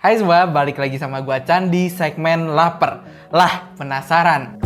Hai semua, balik lagi sama gua Chan di segmen Lapar. Lah, penasaran.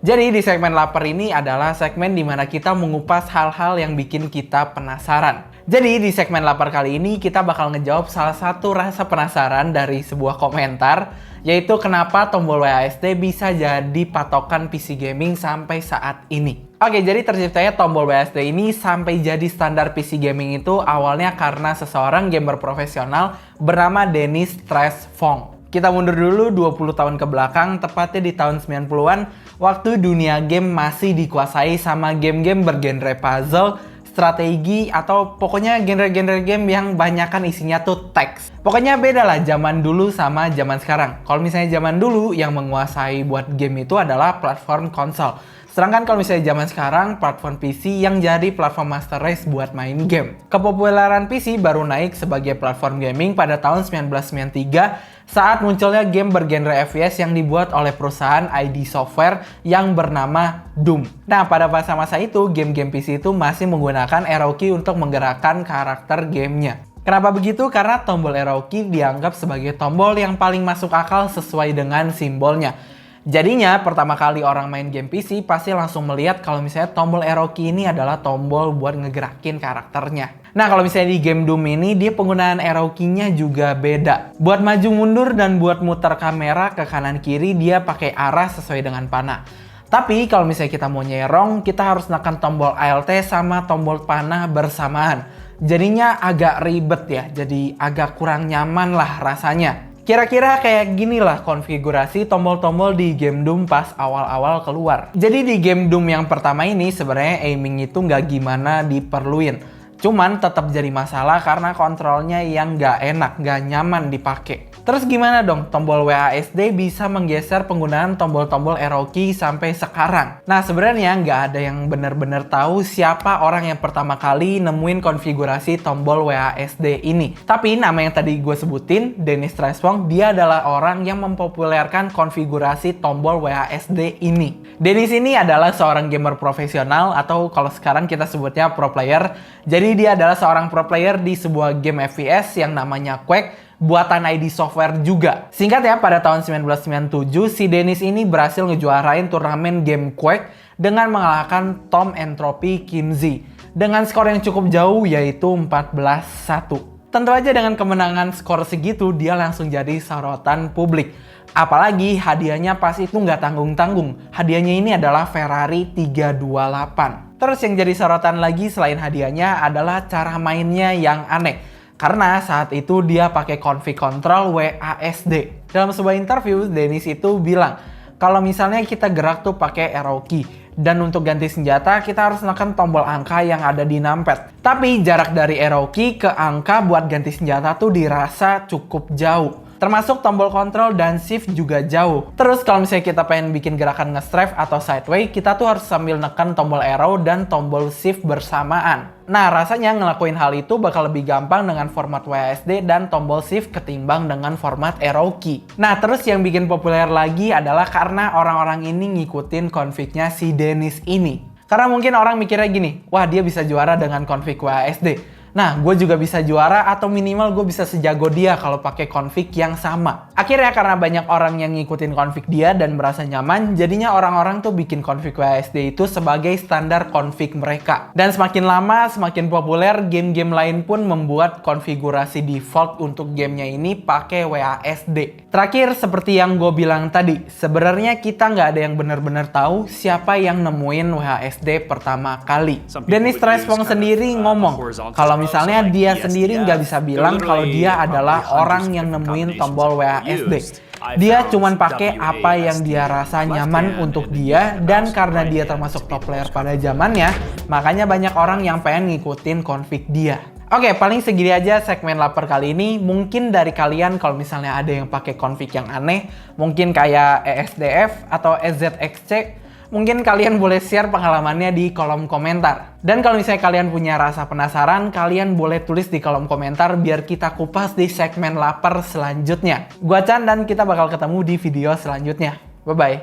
Jadi di segmen Lapar ini adalah segmen dimana kita mengupas hal-hal yang bikin kita penasaran. Jadi di segmen Lapar kali ini kita bakal ngejawab salah satu rasa penasaran dari sebuah komentar, yaitu kenapa tombol WASD bisa jadi patokan PC gaming sampai saat ini. Oke, jadi terciptanya tombol WASD ini sampai jadi standar PC gaming itu awalnya karena seseorang gamer profesional bernama Dennis Tresvong. Kita mundur dulu 20 tahun ke belakang, tepatnya di tahun 90-an, waktu dunia game masih dikuasai sama game-game bergenre puzzle, strategi, atau pokoknya genre-genre game yang banyakan isinya tuh teks. Pokoknya beda lah zaman dulu sama zaman sekarang. Kalau misalnya zaman dulu yang menguasai buat game itu adalah platform konsol. Sedangkan kalau misalnya zaman sekarang, platform PC yang jadi platform master race buat main game. Kepopuleran PC baru naik sebagai platform gaming pada tahun 1993 saat munculnya game bergenre FPS yang dibuat oleh perusahaan ID Software yang bernama Doom. Nah, pada masa-masa itu, game-game PC itu masih menggunakan arrow key untuk menggerakkan karakter gamenya. Kenapa begitu? Karena tombol arrow key dianggap sebagai tombol yang paling masuk akal sesuai dengan simbolnya. Jadinya, pertama kali orang main game PC pasti langsung melihat kalau misalnya tombol arrow key ini adalah tombol buat ngegerakin karakternya. Nah, kalau misalnya di game Doom ini, dia penggunaan arrow key-nya juga beda. Buat maju mundur dan buat muter kamera ke kanan kiri, dia pakai arah sesuai dengan panah. Tapi kalau misalnya kita mau nyerong, kita harus menekan tombol Alt sama tombol panah bersamaan. Jadinya agak ribet ya, jadi agak kurang nyaman lah rasanya. Kira-kira kayak gini lah konfigurasi tombol-tombol di game Doom pas awal-awal keluar. Jadi di game Doom yang pertama ini sebenarnya aiming itu nggak gimana diperluin. Cuman tetap jadi masalah karena kontrolnya yang nggak enak, nggak nyaman dipakai. Terus gimana dong tombol WASD bisa menggeser penggunaan tombol-tombol arrow key sampai sekarang? Nah, sebenarnya nggak ada yang benar-benar tahu siapa orang yang pertama kali nemuin konfigurasi tombol WASD ini. Tapi nama yang tadi gue sebutin, Dennis Tresvong, dia adalah orang yang mempopulerkan konfigurasi tombol WASD ini. Dennis ini adalah seorang gamer profesional atau kalau sekarang kita sebutnya pro player. Jadi dia adalah seorang pro player di sebuah game FPS yang namanya Quake, buatan ID Software juga. Singkat ya, pada tahun 1997, si Dennis ini berhasil ngejuarain turnamen game Quake dengan mengalahkan Tom Entropy Kinsey dengan skor yang cukup jauh, yaitu 14-1. Tentu aja dengan kemenangan skor segitu, dia langsung jadi sorotan publik. Apalagi hadiahnya pas itu nggak tanggung-tanggung. Hadiahnya ini adalah Ferrari 328. Terus yang jadi sorotan lagi selain hadiahnya adalah cara mainnya yang aneh. Karena saat itu dia pakai config control WASD. Dalam sebuah interview, Dennis itu bilang, kalau misalnya kita gerak tuh pakai arrow key. Dan untuk ganti senjata, kita harus menekan tombol angka yang ada di numpad. Tapi jarak dari arrow key ke angka buat ganti senjata tuh dirasa cukup jauh. Termasuk tombol kontrol dan shift juga jauh. Terus kalau misalnya kita pengen bikin gerakan nge-strafe atau sideway, kita tuh harus sambil nekan tombol arrow dan tombol shift bersamaan. Nah, rasanya ngelakuin hal itu bakal lebih gampang dengan format WASD dan tombol shift ketimbang dengan format arrow key. Nah, terus yang bikin populer lagi adalah karena orang-orang ini ngikutin config-nya si Dennis ini. Karena mungkin orang mikirnya gini, wah dia bisa juara dengan config WASD. Nah, gue juga bisa juara atau minimal gue bisa sejago dia kalau pakai config yang sama. Akhirnya karena banyak orang yang ngikutin config dia dan merasa nyaman, jadinya orang-orang tuh bikin config WASD itu sebagai standar config mereka. Dan semakin lama, semakin populer, game-game lain pun membuat konfigurasi default untuk gamenya ini pakai WASD. Terakhir, seperti yang gue bilang tadi, sebenarnya kita nggak ada yang benar-benar tahu siapa yang nemuin WASD pertama kali. Dennis Tresvong sendiri ngomong, kalau misalnya dia sendiri nggak bisa bilang kalau dia adalah orang yang nemuin tombol WASD. Dia cuman pakai apa yang dia rasa nyaman untuk dia, dan karena dia termasuk top player pada zamannya, makanya banyak orang yang pengen ngikutin config dia. Oke, paling segini aja segmen Lapar kali ini. Mungkin dari kalian kalau misalnya ada yang pakai config yang aneh, mungkin kayak ESDF atau EZXC, mungkin kalian boleh share pengalamannya di kolom komentar. Dan kalau misalnya kalian punya rasa penasaran, kalian boleh tulis di kolom komentar biar kita kupas di segmen Lapar selanjutnya. Gua Chan dan kita bakal ketemu di video selanjutnya. Bye-bye.